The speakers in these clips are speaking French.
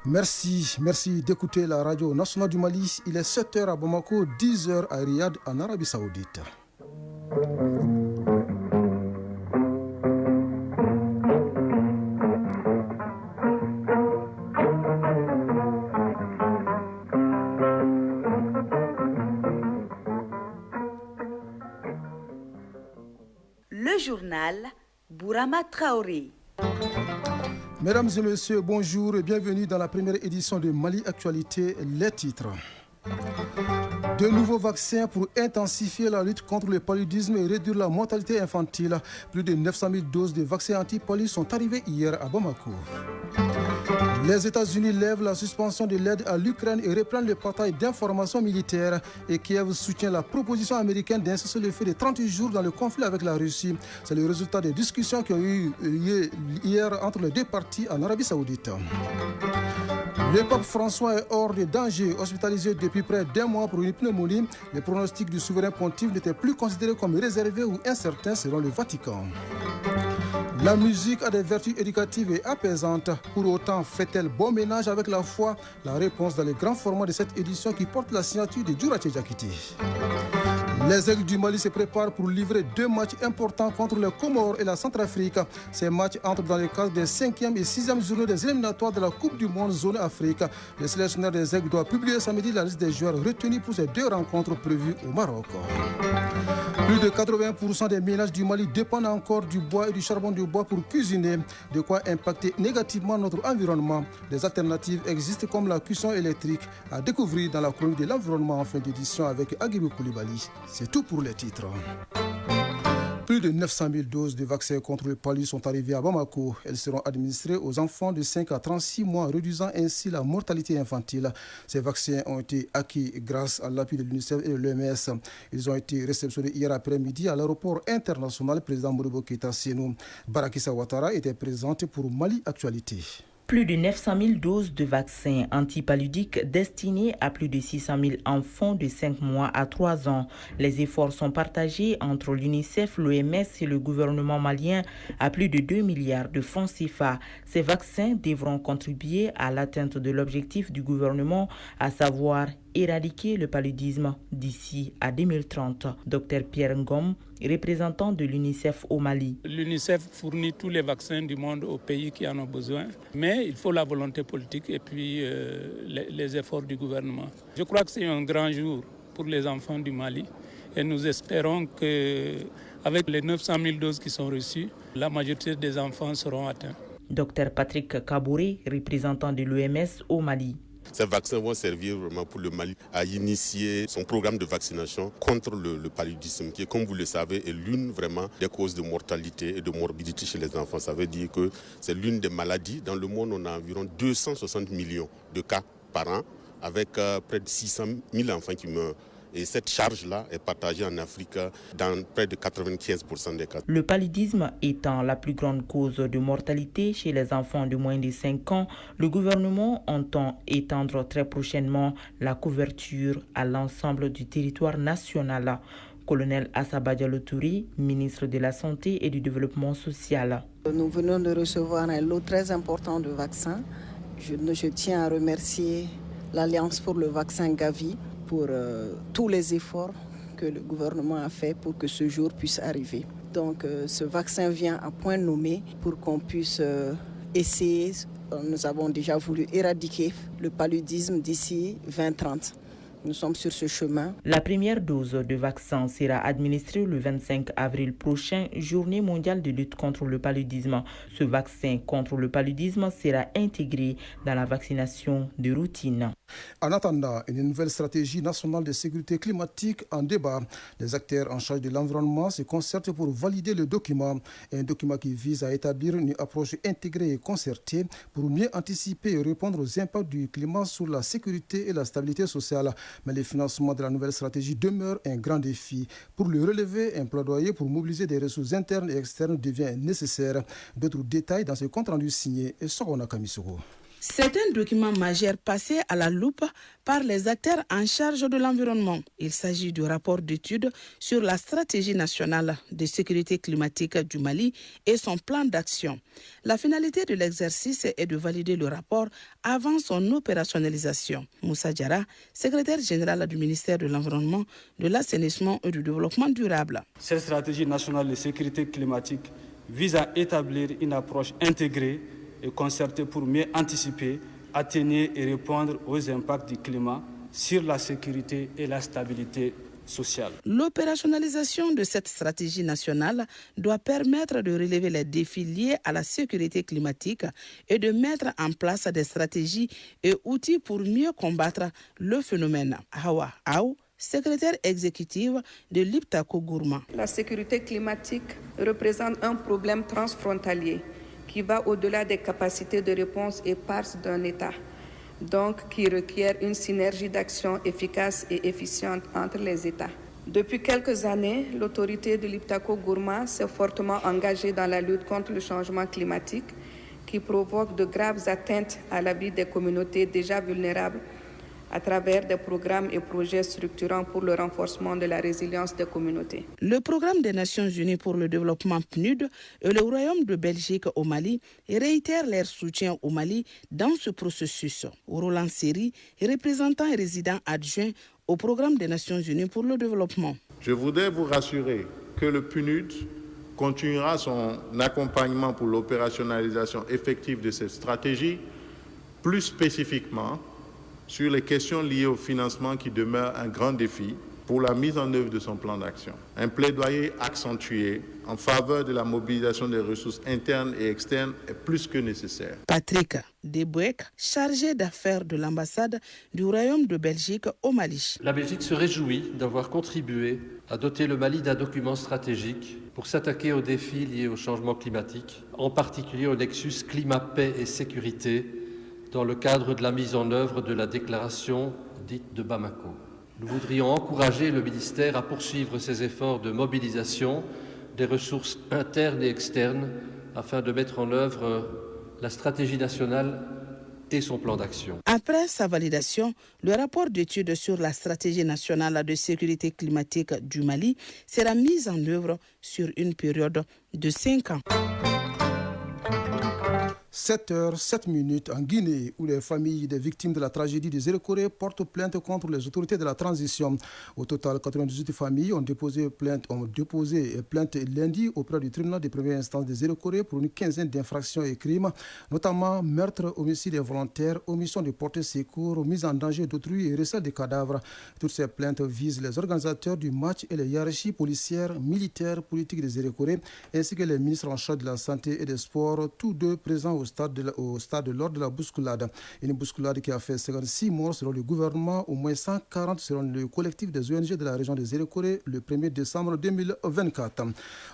Merci d'écouter la radio nationale du Mali. Il est 7h à Bamako, 10h à Riyad en Arabie Saoudite. Le journal Bourama Traoré. Mesdames et messieurs, bonjour et bienvenue dans la première édition de Mali Actualité, les titres. De nouveaux vaccins pour intensifier la lutte contre le paludisme et réduire la mortalité infantile. Plus de 900 000 doses de vaccins anti-palu sont arrivées hier à Bamako. Les États-Unis lèvent la suspension de l'aide à l'Ukraine et reprennent le partage d'informations militaires. Et Kiev soutient la proposition américaine d'incesser le feu de 38 jours dans le conflit avec la Russie. C'est le résultat des discussions qui ont eu lieu hier entre les deux parties en Arabie Saoudite. Le pape François est hors de danger, hospitalisé depuis près d'un mois pour une pneumonie. Les pronostics du souverain pontife n'étaient plus considérés comme réservés ou incertains selon le Vatican. La musique a des vertus éducatives et apaisantes. Pour autant, fait-elle bon ménage avec la foi? La réponse dans les grands formats de cette édition qui porte la signature de Djouraté Diakité. Les Aigles du Mali se préparent pour livrer 2 matchs importants contre les Comores et la Centrafrique. Ces matchs entrent dans le cadre des 5e et 6e journées des éliminatoires de la Coupe du Monde Zone Afrique. Le sélectionneur des Aigles doit publier samedi la liste des joueurs retenus pour ces 2 rencontres prévues au Maroc. Plus de 80% des ménages du Mali dépendent encore du bois et du charbon de bois pour cuisiner, de quoi impacter négativement notre environnement. Des alternatives existent comme la cuisson électrique, à découvrir dans la chronique de l'environnement en fin d'édition avec Aguibou Koulibaly. C'est tout pour les titres. Plus de 900 000 doses de vaccins contre le palu sont arrivées à Bamako. Elles seront administrées aux enfants de 5 à 36 mois, réduisant ainsi la mortalité infantile. Ces vaccins ont été acquis grâce à l'appui de l'UNICEF et de l'OMS. Ils ont été réceptionnés hier après-midi à l'aéroport international. Le président Modibo Keïta Sénou Barakissa Ouattara était présent pour Mali Actualité. Plus de 900 000 doses de vaccins antipaludiques destinés à plus de 600 000 enfants de 5 mois à 3 ans. Les efforts sont partagés entre l'UNICEF, l'OMS et le gouvernement malien à plus de 2 milliards de francs CFA. Ces vaccins devront contribuer à l'atteinte de l'objectif du gouvernement, à savoir éradiquer le paludisme d'ici à 2030. Dr Pierre Ngom, représentant de l'UNICEF au Mali. L'UNICEF fournit tous les vaccins du monde aux pays qui en ont besoin, mais il faut la volonté politique et puis les efforts du gouvernement. Je crois que c'est un grand jour pour les enfants du Mali et nous espérons qu'avec les 900 000 doses qui sont reçues, la majorité des enfants seront atteints. Dr Patrick Kabouré, représentant de l'OMS au Mali. Ces vaccins vont servir vraiment pour le Mali à initier son programme de vaccination contre le paludisme, qui, comme vous le savez, est l'une vraiment des causes de mortalité et de morbidité chez les enfants. Ça veut dire que c'est l'une des maladies. Dans le monde, on a environ 260 millions de cas par an, avec près de 600 000 enfants qui meurent. Et cette charge-là est partagée en Afrique dans près de 95% des cas. Le paludisme étant la plus grande cause de mortalité chez les enfants de moins de 5 ans, le gouvernement entend étendre très prochainement la couverture à l'ensemble du territoire national. Colonel Assaba Diallo-Touré, ministre de la Santé et du Développement social. Nous venons de recevoir un lot très important de vaccins. Je tiens à remercier l'Alliance pour le vaccin Gavi pour tous les efforts que le gouvernement a fait pour que ce jour puisse arriver. Donc ce vaccin vient à point nommé pour qu'on puisse essayer. Nous avons déjà voulu éradiquer le paludisme d'ici 2030. Nous sommes sur ce chemin. La première dose de vaccin sera administrée le 25 avril prochain, journée mondiale de lutte contre le paludisme. Ce vaccin contre le paludisme sera intégré dans la vaccination de routine. En attendant une nouvelle stratégie nationale de sécurité climatique en débat, les acteurs en charge de l'environnement se concertent pour valider le document. Un document qui vise à établir une approche intégrée et concertée pour mieux anticiper et répondre aux impacts du climat sur la sécurité et la stabilité sociale. Mais le financement de la nouvelle stratégie demeure un grand défi. Pour le relever, un plaidoyer pour mobiliser des ressources internes et externes devient nécessaire. D'autres détails dans ce compte rendu signé et Sorona Kamisoro. C'est un document majeur passé à la loupe par les acteurs en charge de l'environnement. Il s'agit du rapport d'étude sur la stratégie nationale de sécurité climatique du Mali et son plan d'action. La finalité de l'exercice est de valider le rapport avant son opérationnalisation. Moussa Diarra, secrétaire général du ministère de l'Environnement, de l'Assainissement et du Développement durable. Cette stratégie nationale de sécurité climatique vise à établir une approche intégrée et concertée pour mieux anticiper, atténuer et répondre aux impacts du climat sur la sécurité et la stabilité sociale. L'opérationnalisation de cette stratégie nationale doit permettre de relever les défis liés à la sécurité climatique et de mettre en place des stratégies et outils pour mieux combattre le phénomène. Hawa Aou, secrétaire exécutive de l'IPTACO Gourma. La sécurité climatique représente un problème transfrontalier qui va au-delà des capacités de réponse éparses d'un État, donc qui requiert une synergie d'action efficace et efficiente entre les États. Depuis quelques années, l'autorité de l'IPTACO Gourma s'est fortement engagée dans la lutte contre le changement climatique qui provoque de graves atteintes à la vie des communautés déjà vulnérables à travers des programmes et projets structurants pour le renforcement de la résilience des communautés. Le programme des Nations Unies pour le développement PNUD et le Royaume de Belgique au Mali réitèrent leur soutien au Mali dans ce processus. Roland Seri, représentant et résident adjoint au programme des Nations Unies pour le développement. Je voudrais vous rassurer que le PNUD continuera son accompagnement pour l'opérationnalisation effective de cette stratégie, plus spécifiquement sur les questions liées au financement qui demeurent un grand défi pour la mise en œuvre de son plan d'action. Un plaidoyer accentué en faveur de la mobilisation des ressources internes et externes est plus que nécessaire. Patrick Debouek, chargé d'affaires de l'ambassade du Royaume de Belgique au Mali. La Belgique se réjouit d'avoir contribué à doter le Mali d'un document stratégique pour s'attaquer aux défis liés au changement climatique, en particulier au nexus climat, paix et sécurité, dans le cadre de la mise en œuvre de la déclaration dite de Bamako. Nous voudrions encourager le ministère à poursuivre ses efforts de mobilisation des ressources internes et externes afin de mettre en œuvre la stratégie nationale et son plan d'action. Après sa validation, le rapport d'étude sur la stratégie nationale de sécurité climatique du Mali sera mis en œuvre sur une période de 5 ans. 7h07 en Guinée, où les familles des victimes de la tragédie de Zéro-Corée portent plainte contre les autorités de la transition. Au total, 98 familles ont déposé plainte lundi auprès du tribunal de première instance de Zéro-Corée pour une quinzaine d'infractions et crimes, notamment meurtre, homicide involontaire, omission de porter secours, mise en danger d'autrui et recel des cadavres. Toutes ces plaintes visent les organisateurs du match et les hiérarchies policières, militaires, politiques de Zéro-Corée, ainsi que les ministres en charge de la santé et des sports, tous deux présents au stade lors de la bousculade. Une bousculade qui a fait 56 morts selon le gouvernement, au moins 140 selon le collectif des ONG de la région de Zéro-Corée le 1er décembre 2024.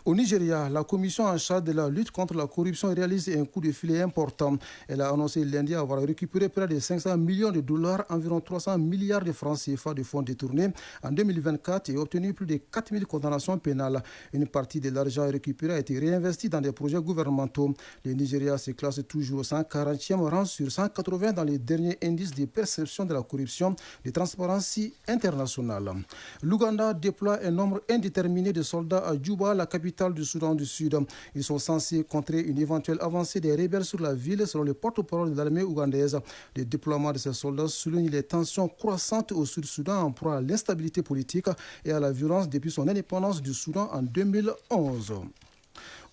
Au Nigeria, la commission en charge de la lutte contre la corruption réalise un coup de filet important. Elle a annoncé lundi avoir récupéré près de 500 millions de dollars, environ 300 milliards de francs CFA de fonds détournés en 2024 et obtenu plus de 4000 condamnations pénales. Une partie de l'argent récupéré a été réinvesti dans des projets gouvernementaux. Le Nigeria se classe toujours au 140e rang sur 180 dans les derniers indices de perception de la corruption de Transparency International. L'Ouganda déploie un nombre indéterminé de soldats à Djouba, la capitale du Soudan du Sud. Ils sont censés contrer une éventuelle avancée des rebelles sur la ville, selon le porte-parole de l'armée ougandaise. Le déploiement de ces soldats souligne les tensions croissantes au Sud-Soudan en proie à l'instabilité politique et à la violence depuis son indépendance du Soudan en 2011.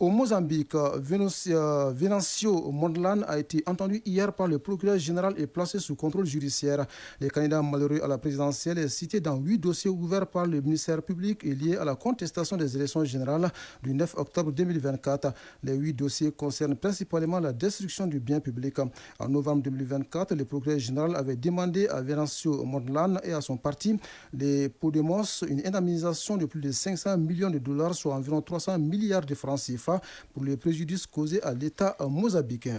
Au Mozambique, Venancio Mondlane a été entendu hier par le procureur général et placé sous contrôle judiciaire. Le candidat malheureux à la présidentielle est cité dans 8 dossiers ouverts par le ministère public et liés à la contestation des élections générales du 9 octobre 2024. Les 8 dossiers concernent principalement la destruction du bien public. En novembre 2024, le procureur général avait demandé à Venancio Mondlane et à son parti, les Podemos, une indemnisation de plus de 500 millions de dollars, soit environ 300 milliards de francs CFA, pour les préjudices causés à l'État mozambicain.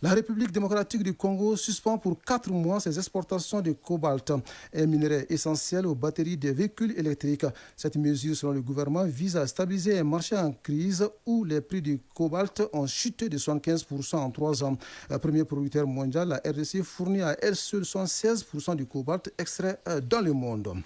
La République démocratique du Congo suspend pour 4 mois ses exportations de cobalt, un minerai essentiel aux batteries des véhicules électriques. Cette mesure, selon le gouvernement, vise à stabiliser un marché en crise où les prix du cobalt ont chuté de 75% en 3 ans. Premier producteur mondial, la RDC fournit à elle seule 76% du cobalt extrait dans le monde.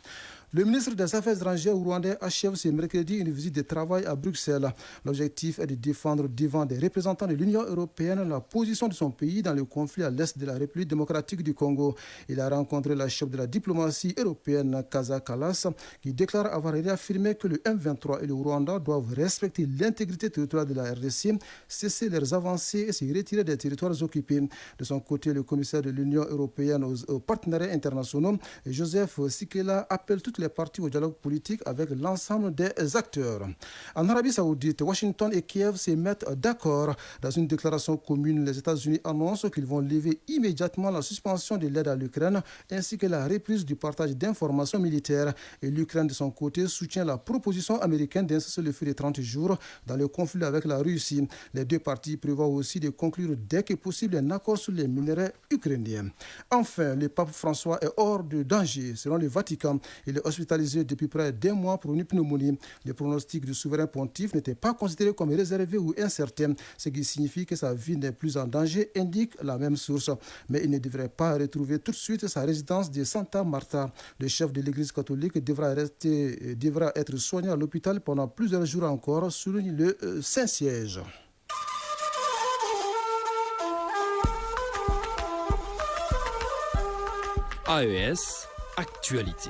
Le ministre des Affaires étrangères rwandais achève ce mercredi une visite de travail à Bruxelles. L'objectif est de défendre devant des représentants de l'Union européenne la position de son pays dans le conflit à l'est de la République démocratique du Congo. Il a rencontré la chef de la diplomatie européenne, Kaza Kallas, qui déclare avoir réaffirmé que le M23 et le Rwanda doivent respecter l'intégrité territoriale de la RDC, cesser leurs avancées et se retirer des territoires occupés. De son côté, le commissaire de l'Union européenne aux partenariats internationaux, Joseph Sikela, appelle toutes les parties au dialogue politique avec l'ensemble des acteurs. En Arabie Saoudite, Washington et Kiev se mettent d'accord. Dans une déclaration commune, les États-Unis annoncent qu'ils vont lever immédiatement la suspension de l'aide à l'Ukraine ainsi que la reprise du partage d'informations militaires. Et l'Ukraine, de son côté, soutient la proposition américaine d'incesser le feu de 30 jours dans le conflit avec la Russie. Les deux parties prévoient aussi de conclure dès que possible un accord sur les minerais ukrainiens. Enfin, le pape François est hors de danger. Selon le Vatican, il est hospitalisé depuis près d'1 mois pour une pneumonie. Le pronostic du souverain pontife n'était pas considéré comme réservé ou incertain, ce qui signifie que sa vie n'est plus en danger, indique la même source. Mais il ne devrait pas retrouver tout de suite sa résidence de Santa Marta. Le chef de l'Église catholique devra être soigné à l'hôpital pendant plusieurs jours encore, souligne le Saint-Siège. AES Actualité.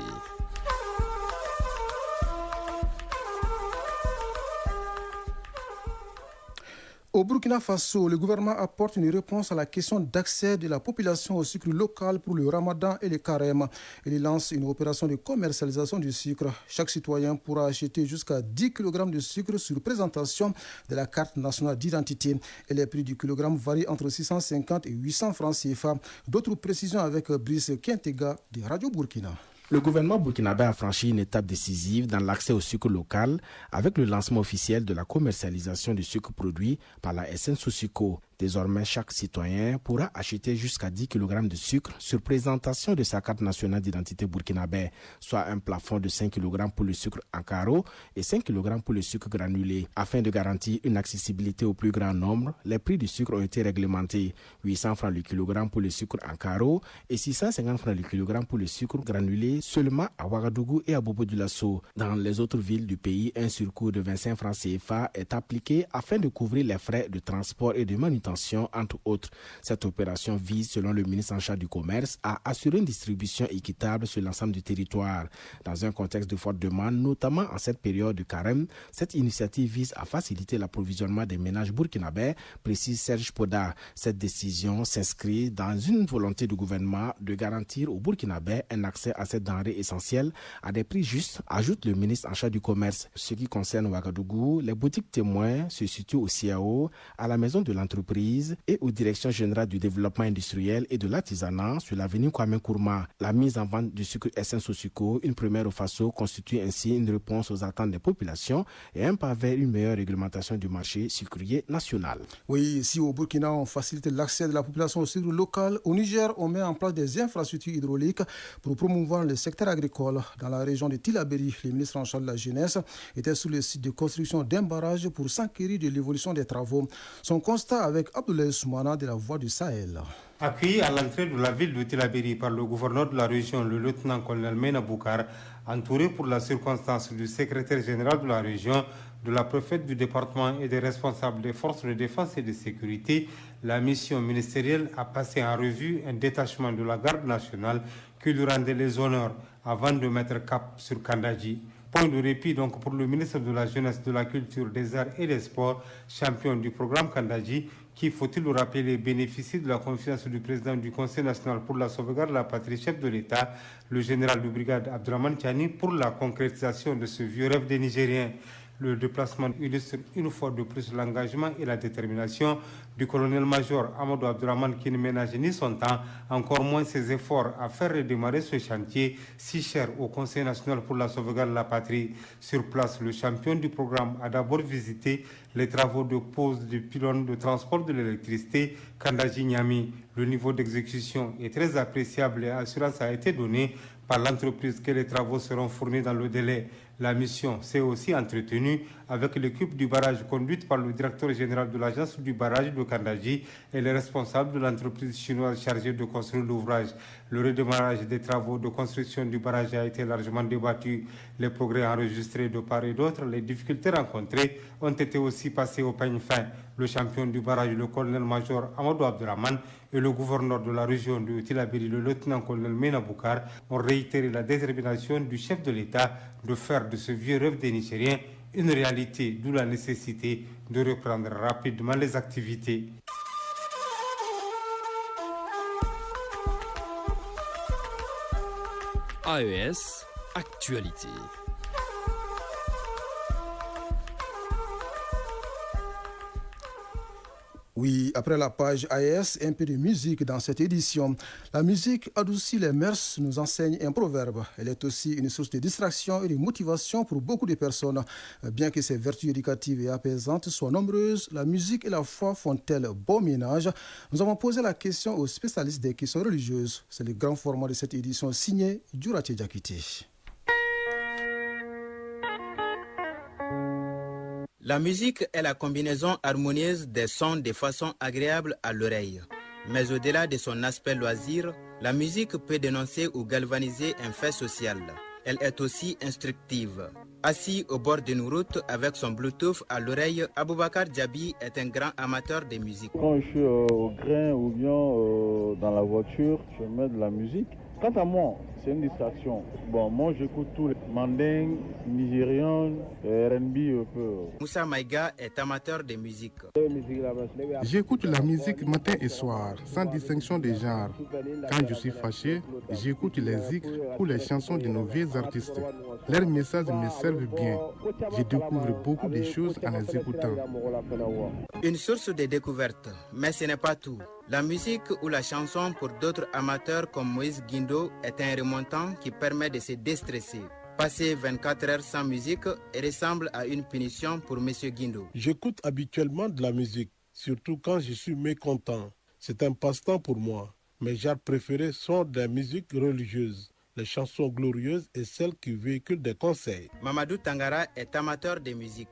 Au Burkina Faso, le gouvernement apporte une réponse à la question d'accès de la population au sucre local pour le Ramadan et le Carême. Il lance une opération de commercialisation du sucre. Chaque citoyen pourra acheter jusqu'à 10 kg de sucre sur présentation de la carte nationale d'identité. Et les prix du kilogramme varient entre 650 et 800 francs CFA. D'autres précisions avec Brice Kentega de Radio Burkina. Le gouvernement burkinabé a franchi une étape décisive dans l'accès au sucre local avec le lancement officiel de la commercialisation du sucre produit par la SN Sosuco. Désormais, chaque citoyen pourra acheter jusqu'à 10 kg de sucre sur présentation de sa carte nationale d'identité burkinabé, soit un plafond de 5 kg pour le sucre en carreau et 5 kg pour le sucre granulé. Afin de garantir une accessibilité au plus grand nombre, les prix du sucre ont été réglementés. 800 francs le kilogramme pour le sucre en carreau et 650 francs le kilogramme pour le sucre granulé seulement à Ouagadougou et à Bobo-Dioulasso. Dans les autres villes du pays, un surcoût de 25 francs CFA est appliqué afin de couvrir les frais de transport et de manutention, entre autres. Cette opération vise, selon le ministre en charge du commerce, à assurer une distribution équitable sur l'ensemble du territoire. Dans un contexte de forte demande, notamment en cette période de carême, cette initiative vise à faciliter l'approvisionnement des ménages burkinabés, précise Serge Poda. Cette décision s'inscrit dans une volonté du gouvernement de garantir aux Burkinabés un accès à cette denrée essentielle à des prix justes, ajoute le ministre en charge du commerce. Ce qui concerne Ouagadougou, les boutiques témoins se situent au CIAO, à la maison de l'entreprise et aux directions générales du développement industriel et de l'artisanat sur l'avenue Kwame Nkrumah. La mise en vente du sucre SN Sosuco, une première au Faso, constitue ainsi une réponse aux attentes des populations et un pas vers une meilleure réglementation du marché sucrier national. Oui, ici au Burkina, on facilite l'accès de la population au sucre local. Au Niger, on met en place des infrastructures hydrauliques pour promouvoir le secteur agricole. Dans la région de Tillabéri, le ministre en charge de la jeunesse était sur le site de construction d'un barrage pour s'enquérir de l'évolution des travaux. Son constat avec Abdoulaye Soumana de la Voix du Sahel. Accueilli à l'entrée de la ville de Tillabéri par le gouverneur de la région, le lieutenant-colonel Mena Boukar, entouré pour la circonstance du secrétaire général de la région, de la préfète du département et des responsables des forces de défense et de sécurité, la mission ministérielle a passé en revue un détachement de la garde nationale qui lui rendait les honneurs avant de mettre cap sur Kandaji. Point de répit donc pour le ministre de la Jeunesse, de la Culture, des Arts et des Sports, champion du programme Kandaji, qui, faut-il le rappeler, bénéficie de la confiance du président du Conseil national pour la sauvegarde de la patrie, chef de l'État, le général de brigade Abdraman Tiani, pour la concrétisation de ce vieux rêve des Nigériens. Le déplacement illustre une fois de plus l'engagement et la détermination du colonel-major Amadou Abdourahmane qui ne ménage ni son temps, encore moins ses efforts à faire redémarrer ce chantier si cher au Conseil national pour la sauvegarde de la patrie. Sur place, le champion du programme a d'abord visité les travaux de pose du pylône de transport de l'électricité Kandaji Niami. Le niveau d'exécution est très appréciable et assurance a été donnée par l'entreprise que les travaux seront fournis dans le délai. La mission s'est aussi entretenue avec l'équipe du barrage conduite par le directeur général de l'agence du barrage de Kandaji et les responsables de l'entreprise chinoise chargée de construire l'ouvrage. Le redémarrage des travaux de construction du barrage a été largement débattu. Les progrès enregistrés de part et d'autre, les difficultés rencontrées ont été aussi passées au peigne fin. Le champion du barrage, le colonel-major Amadou Abdourahmane, et le gouverneur de la région de Tillabéri, le lieutenant-colonel Mena Boukar, ont réitéré la détermination du chef de l'État de faire de ce vieux rêve des Nigériens une réalité, d'où la nécessité de reprendre rapidement les activités. AES, actualité. Oui, après la page AES, un peu de musique dans cette édition. La musique adoucit les mœurs, nous enseigne un proverbe. Elle est aussi une source de distraction et de motivation pour beaucoup de personnes. Bien que ses vertus éducatives et apaisantes soient nombreuses, la musique et la foi font-elles bon ménage? Nous avons posé la question aux spécialistes des questions religieuses. C'est le grand format de cette édition signé Djurati Diakité. La musique est la combinaison harmonieuse des sons de façon agréable à l'oreille. Mais au-delà de son aspect loisir, la musique peut dénoncer ou galvaniser un fait social. Elle est aussi instructive. Assis au bord d'une route avec son Bluetooth à l'oreille, Aboubakar Djabi est un grand amateur de musique. Quand je suis au grain ou bien dans la voiture, je mets de la musique. Quant à moi, c'est une distraction. Bon, moi j'écoute tous les mandingues, nigérians, R&B un peu. Moussa Maïga est amateur de musique. J'écoute la musique matin et soir, sans distinction de genre. Quand je suis fâché, j'écoute les zikrs ou les chansons de nos vieux artistes. Leurs messages me servent bien. Je découvre beaucoup de choses en les écoutant. Une source de découverte, mais ce n'est pas tout. La musique ou la chanson pour d'autres amateurs comme Moïse Guindo est un remontant qui permet de se déstresser. Passer 24 heures sans musique ressemble à une punition pour M. Guindo. J'écoute habituellement de la musique, surtout quand je suis mécontent. C'est un passe-temps pour moi. Mes genres préférés sont des musiques religieuses, les chansons glorieuses et celles qui véhiculent des conseils. Mamadou Tangara est amateur de musique.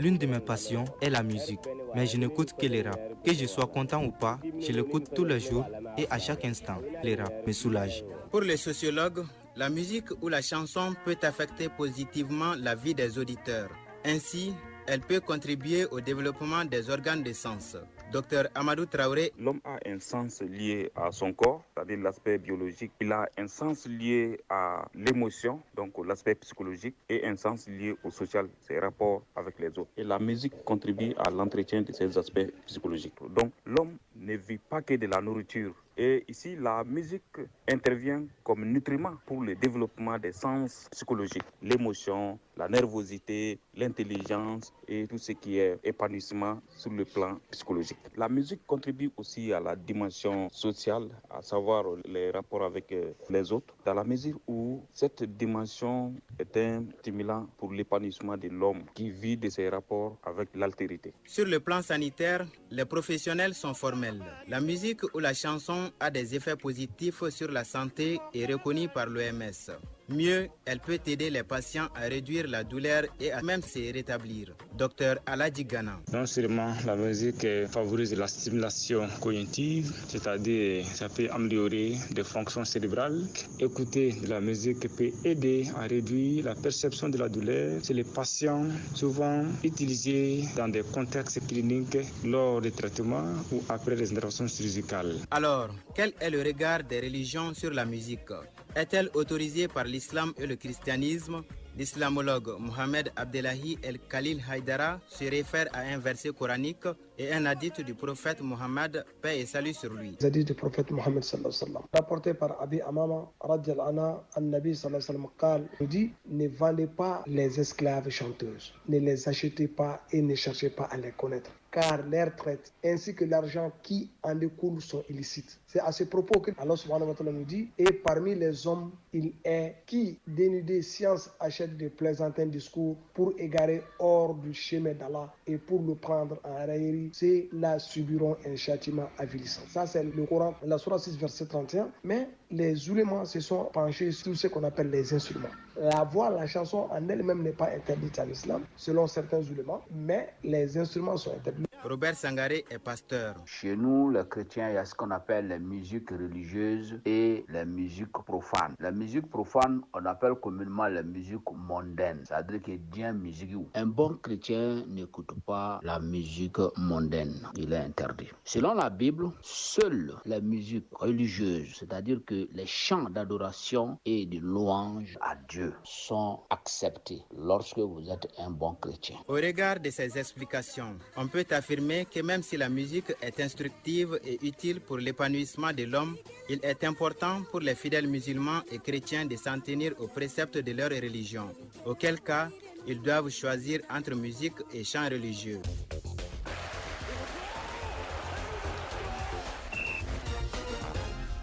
L'une de mes passions est la musique, mais je n'écoute que les rap. Que je sois content ou pas, je l'écoute tous les jours et à chaque instant. Les rap me soulagent. Pour les sociologues, la musique ou la chanson peut affecter positivement la vie des auditeurs. Ainsi, elle peut contribuer au développement des organes de sens. Docteur Amadou Traoré. L'homme a un sens lié à son corps, c'est-à-dire l'aspect biologique. Il a un sens lié à l'émotion, donc l'aspect psychologique, et un sens lié au social, ses rapports avec les autres. Et la musique contribue à l'entretien de ces aspects psychologiques. Donc l'homme ne vit pas que de la nourriture. Et ici, la musique intervient comme nutriment pour le développement des sens psychologiques, l'émotion, la nervosité, l'intelligence et tout ce qui est épanouissement sur le plan psychologique. La musique contribue aussi à la dimension sociale, à savoir les rapports avec les autres, dans la mesure où cette dimension est un stimulant pour l'épanouissement de l'homme qui vit de ses rapports avec l'altérité. Sur le plan sanitaire, les professionnels sont formels. La musique ou la chanson a des effets positifs sur la santé et reconnus par l'OMS. Mieux, elle peut aider les patients à réduire la douleur et à même se rétablir. Docteur Aladji Gana. Non seulement la musique favorise la stimulation cognitive, c'est-à-dire ça peut améliorer des fonctions cérébrales. Écouter de la musique peut aider à réduire la perception de la douleur chez les patients, souvent utilisés dans des contextes cliniques lors des traitements ou après les interventions chirurgicales. Alors, quel est le regard des religions sur la musique? Est-elle autorisée par l'islam et le christianisme? L'islamologue Mohamed Abdellahi El Khalil Haïdara se réfère à un verset coranique et un hadith du prophète Mohammed, paix et salut sur lui. Hadith du prophète Mohammed sallallahu alayhi wa sallam, rapporté par Abi Amama radiyallahu anha, an-Nabi sallallahu alayhi wa sallam, nous dit: ne vendez pas les esclaves chanteuses, ne les achetez pas et ne cherchez pas à les connaître, car leur traite ainsi que l'argent qui en découle sont illicites. C'est à ce propos que Allah subhanahu wa ta'ala nous dit: et parmi les hommes, il est qui, dénudé science, achète de plaisantins discours pour égarer hors du chemin d'Allah et pour le prendre en raillerie, ceux-là subiront un châtiment avilissant. Ça, c'est le Coran, la Surah 6, verset 31. Mais les oulémas se sont penchés sur ce qu'on appelle les instruments. La voix, la chanson en elle-même n'est pas interdite en islam, selon certains oulémas, mais les instruments sont interdits. Robert Sangaré est pasteur. Chez nous, les chrétiens, il y a ce qu'on appelle les musiques religieuses et les musiques profanes. La musique profane, on appelle communément la musique mondaine, c'est-à-dire que Dieu musique. Un bon chrétien n'écoute pas la musique mondaine, il est interdit. Selon la Bible, seule la musique religieuse, c'est-à-dire que les chants d'adoration et de louange à Dieu sont acceptés lorsque vous êtes un bon chrétien. Au regard de ces explications, on peut affirmer que même si la musique est instructive et utile pour l'épanouissement de l'homme, il est important pour les fidèles musulmans et chrétiens de s'en tenir aux préceptes de leur religion, auquel cas ils doivent choisir entre musique et chants religieux.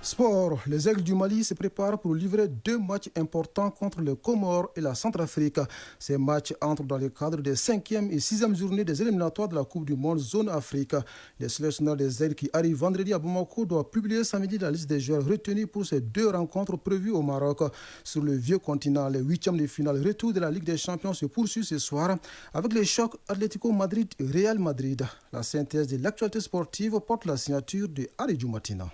Sport, les Aigles du Mali se préparent pour livrer 2 matchs importants contre les Comores et la Centrafrique. Ces matchs entrent dans le cadre des 5e et 6e journées des éliminatoires de la Coupe du Monde Zone Afrique. Les sélectionneurs des Aigles qui arrivent vendredi à Bamako doivent publier samedi la liste des joueurs retenus pour ces 2 rencontres prévues au Maroc. Sur le vieux continent, les 8e de finale retour de la Ligue des Champions se poursuit ce soir avec les chocs Atlético Madrid et Real Madrid. La synthèse de l'actualité sportive porte la signature de Aridou Matina.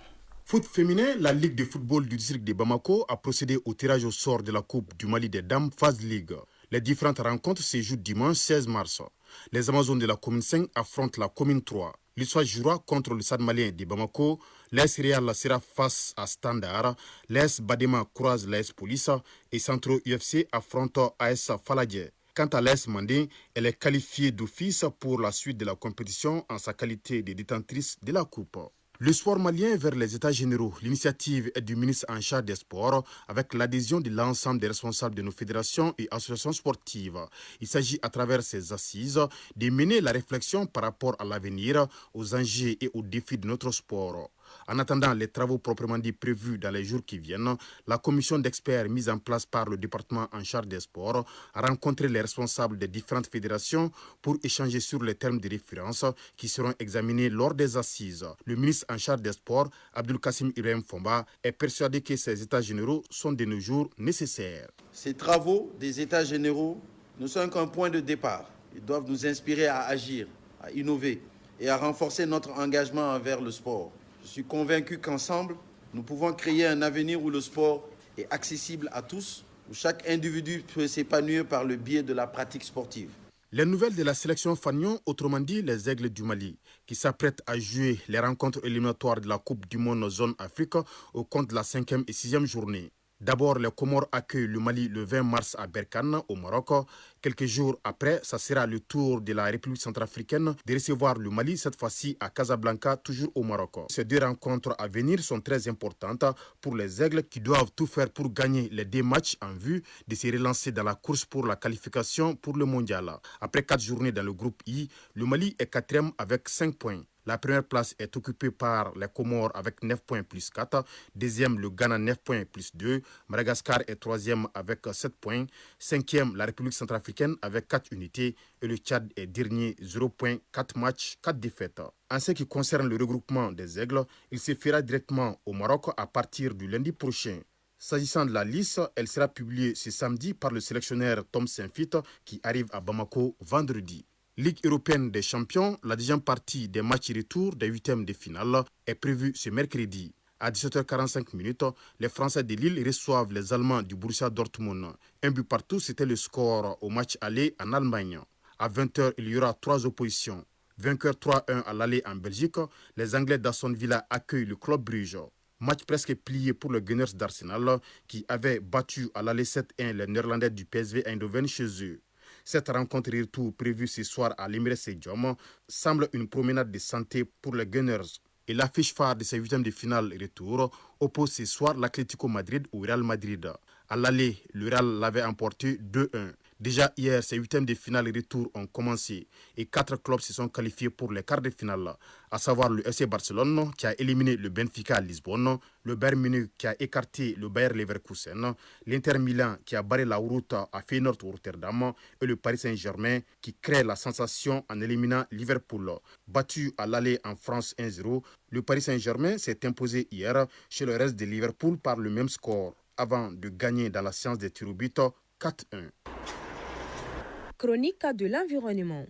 Foot féminin, la Ligue de football du district de Bamako a procédé au tirage au sort de la Coupe du Mali des Dames Phase Ligue. Les différentes rencontres se jouent dimanche 16 mars. Les Amazones de la commune 5 affrontent la commune 3. L'histoire jouera contre le Stade malien de Bamako. L'AS Real sera face à Standard. L'AS Badema croise l'AS Police et Centro UFC affronte AS Faladje. Quant à l'AS Mandé, elle est qualifiée d'office pour la suite de la compétition en sa qualité de détentrice de la Coupe. Le sport malien vers les États généraux. L'initiative est du ministre en charge des sports avec l'adhésion de l'ensemble des responsables de nos fédérations et associations sportives. Il s'agit à travers ces assises de mener la réflexion par rapport à l'avenir, aux enjeux et aux défis de notre sport. En attendant les travaux proprement dits prévus dans les jours qui viennent, la commission d'experts mise en place par le département en charge des sports a rencontré les responsables des différentes fédérations pour échanger sur les termes de référence qui seront examinés lors des assises. Le ministre en charge des sports, Abdul Kassim Ibrahim Fomba, est persuadé que ces états généraux sont de nos jours nécessaires. Ces travaux des états généraux ne sont qu'un point de départ. Ils doivent nous inspirer à agir, à innover et à renforcer notre engagement envers le sport. Je suis convaincu qu'ensemble, nous pouvons créer un avenir où le sport est accessible à tous, où chaque individu peut s'épanouir par le biais de la pratique sportive. Les nouvelles de la sélection Fagnon, autrement dit les Aigles du Mali, qui s'apprêtent à jouer les rencontres éliminatoires de la Coupe du Monde Zone Afrique au compte de la 5e et 6e journée. D'abord, les Comores accueillent le Mali le 20 mars à Berkane, au Maroc. Quelques jours après, ça sera le tour de la République centrafricaine de recevoir le Mali, cette fois-ci à Casablanca, toujours au Maroc. Ces 2 rencontres à venir sont très importantes pour les Aigles qui doivent tout faire pour gagner les 2 matchs en vue de se relancer dans la course pour la qualification pour le mondial. Après 4 journées dans le groupe I, le Mali est 4e avec 5 points. La première place est occupée par les Comores avec 9 points plus 4. Deuxième, le Ghana 9 points plus 2. Madagascar est 3e avec 7 points. 5e, la République centrafricaine avec 4 unités. Et le Tchad est dernier, 0 points, 4 matchs, 4 défaites. En ce qui concerne le regroupement des Aigles, il se fera directement au Maroc à partir du lundi prochain. S'agissant de la liste, elle sera publiée ce samedi par le sélectionneur Tom Saint-Fit qui arrive à Bamako vendredi. Ligue européenne des champions, la deuxième partie des matchs retour des 8e de finale est prévue ce mercredi. À 17h45, les Français de Lille reçoivent les Allemands du Borussia Dortmund. 1 but partout, c'était le score au match aller en Allemagne. À 20h, il y aura 3 oppositions. Vainqueur 3-1 à l'aller en Belgique, les Anglais d'Aston Villa accueillent le Club Brugge. Match presque plié pour le Gunners d'Arsenal qui avait battu à l'aller 7-1 les Néerlandais du PSV Eindhoven chez eux. Cette rencontre retour prévue ce soir à l'Emirates Stadium semble une promenade de santé pour les Gunners. Et l'affiche phare de ces huitièmes de finale retour oppose ce soir l'Atlético Madrid au Real Madrid. À l'aller, le Real l'avait emporté 2-1. Déjà hier, ces huitièmes de finale retour ont commencé et 4 clubs se sont qualifiés pour les quarts de finale, à savoir le FC Barcelone qui a éliminé le Benfica à Lisbonne, le Bayern Munich qui a écarté le Bayer Leverkusen, l'Inter Milan qui a barré la route à Feyenoord Rotterdam et le Paris Saint-Germain qui crée la sensation en éliminant Liverpool. Battu à l'aller en France 1-0, le Paris Saint-Germain s'est imposé hier chez le reste de Liverpool par le même score, avant de gagner dans la séance des tirs au but 4-1. Chronique de l'environnement.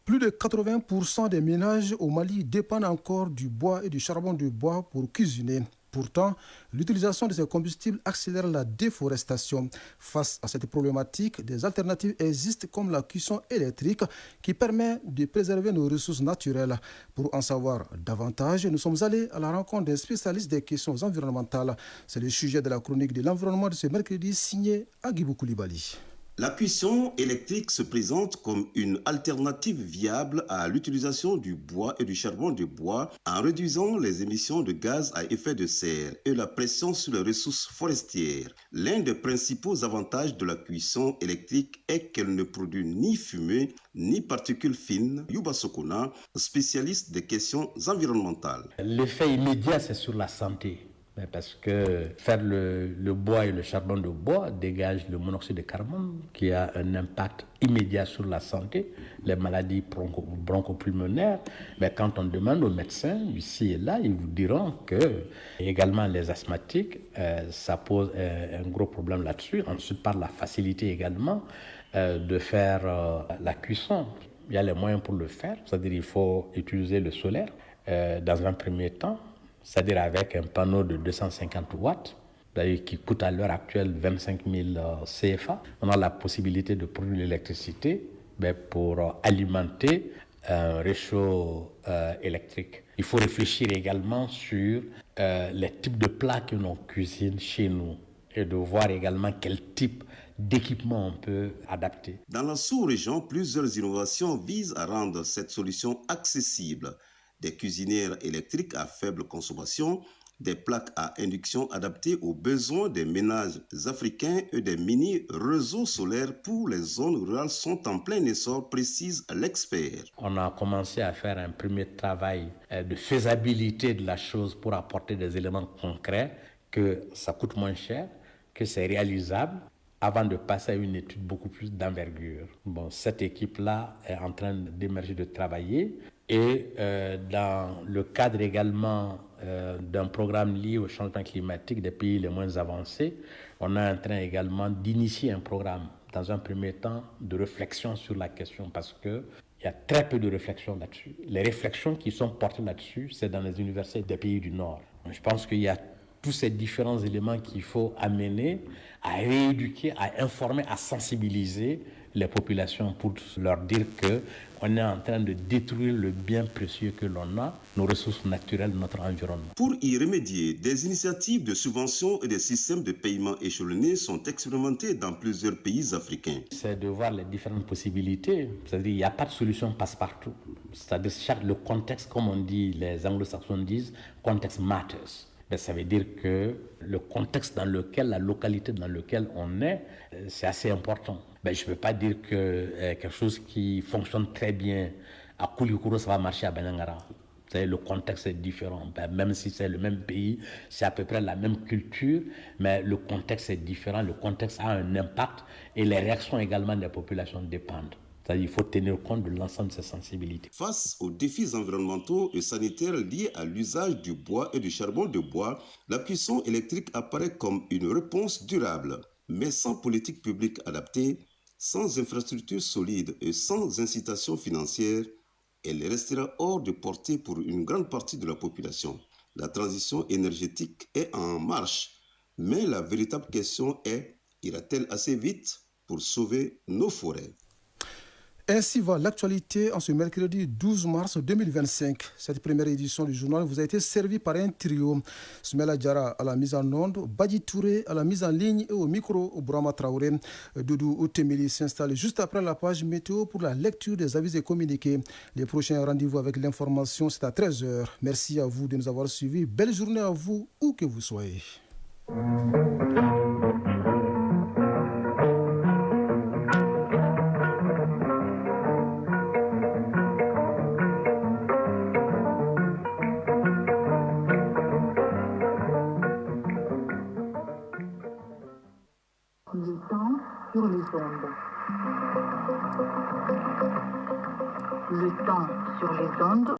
Plus de 80% des ménages au Mali dépendent encore du bois et du charbon de bois pour cuisiner. Pourtant, l'utilisation de ces combustibles accélère la déforestation. Face à cette problématique, des alternatives existent comme la cuisson électrique qui permet de préserver nos ressources naturelles. Pour en savoir davantage, nous sommes allés à la rencontre des spécialistes des questions environnementales. C'est le sujet de la chronique de l'environnement de ce mercredi signé Agibou Koulibaly. La cuisson électrique se présente comme une alternative viable à l'utilisation du bois et du charbon de bois en réduisant les émissions de gaz à effet de serre et la pression sur les ressources forestières. L'un des principaux avantages de la cuisson électrique est qu'elle ne produit ni fumée ni particules fines. Yuba Sokona, spécialiste des questions environnementales. L'effet immédiat, c'est sur la santé. Parce que faire le bois et le charbon de bois dégage le monoxyde de carbone qui a un impact immédiat sur la santé, les maladies bronchopulmonaires. Mais quand on demande aux médecins ici et là, ils vous diront que également les asthmatiques, ça pose un gros problème là-dessus. Ensuite, par la facilité également de faire la cuisson. Il y a les moyens pour le faire, c'est-à-dire il faut utiliser le solaire dans un premier temps. C'est-à-dire avec un panneau de 250 watts, qui coûte à l'heure actuelle 25 000 CFA. On a la possibilité de produire l'électricité pour alimenter un réchaud électrique. Il faut réfléchir également sur les types de plats que l'on cuisine chez nous et de voir également quel type d'équipement on peut adapter. Dans la sous-région, plusieurs innovations visent à rendre cette solution accessible. Des cuisinières électriques à faible consommation, des plaques à induction adaptées aux besoins des ménages africains et des mini-réseaux solaires pour les zones rurales sont en plein essor, précise l'expert. On a commencé à faire un premier travail de faisabilité de la chose pour apporter des éléments concrets, que ça coûte moins cher, que c'est réalisable, avant de passer à une étude beaucoup plus d'envergure. Cette équipe-là est en train d'émerger, de travailler. Et dans le cadre également d'un programme lié au changement climatique des pays les moins avancés, on est en train également d'initier un programme, dans un premier temps, de réflexion sur la question, parce qu'il y a très peu de réflexion là-dessus. Les réflexions qui sont portées là-dessus, c'est dans les universités des pays du Nord. Je pense qu'il y a tous ces différents éléments qu'il faut amener à rééduquer, à informer, à sensibiliser les populations pour leur dire qu'on est en train de détruire le bien précieux que l'on a, nos ressources naturelles, notre environnement. Pour y remédier, des initiatives de subvention et des systèmes de paiement échelonnés sont expérimentés dans plusieurs pays africains. C'est de voir les différentes possibilités. C'est-à-dire qu'il n'y a pas de solution passe-partout. C'est-à-dire le contexte, comme on dit, les anglo-saxons disent, context matters. Ça veut dire que le contexte dans lequel, la localité dans laquelle on est, c'est assez important. Je ne peux pas dire que quelque chose qui fonctionne très bien à Koulikoro, ça va marcher à Banangara. Le contexte est différent. Même si c'est le même pays, c'est à peu près la même culture, mais le contexte est différent. Le contexte a un impact et les réactions également des populations dépendent. Il faut tenir compte de l'ensemble de ces sensibilités. Face aux défis environnementaux et sanitaires liés à l'usage du bois et du charbon de bois, la cuisson électrique apparaît comme une réponse durable. Mais sans politique publique adaptée, sans infrastructures solides et sans incitation financière, elle restera hors de portée pour une grande partie de la population. La transition énergétique est en marche, mais la véritable question est, ira-t-elle assez vite pour sauver nos forêts ? Ainsi va l'actualité en ce mercredi 12 mars 2025. Cette première édition du journal vous a été servie par un trio. Sumela Diara à la mise en onde, Badi Touré à la mise en ligne et au micro, Brahma Traoré. Doudou Outemeli s'installe juste après la page météo pour la lecture des avis et communiqués. Les prochains rendez-vous avec l'information, c'est à 13h. Merci à vous de nous avoir suivis. Belle journée à vous, où que vous soyez. Sur les ondes. Le temps sur les ondes.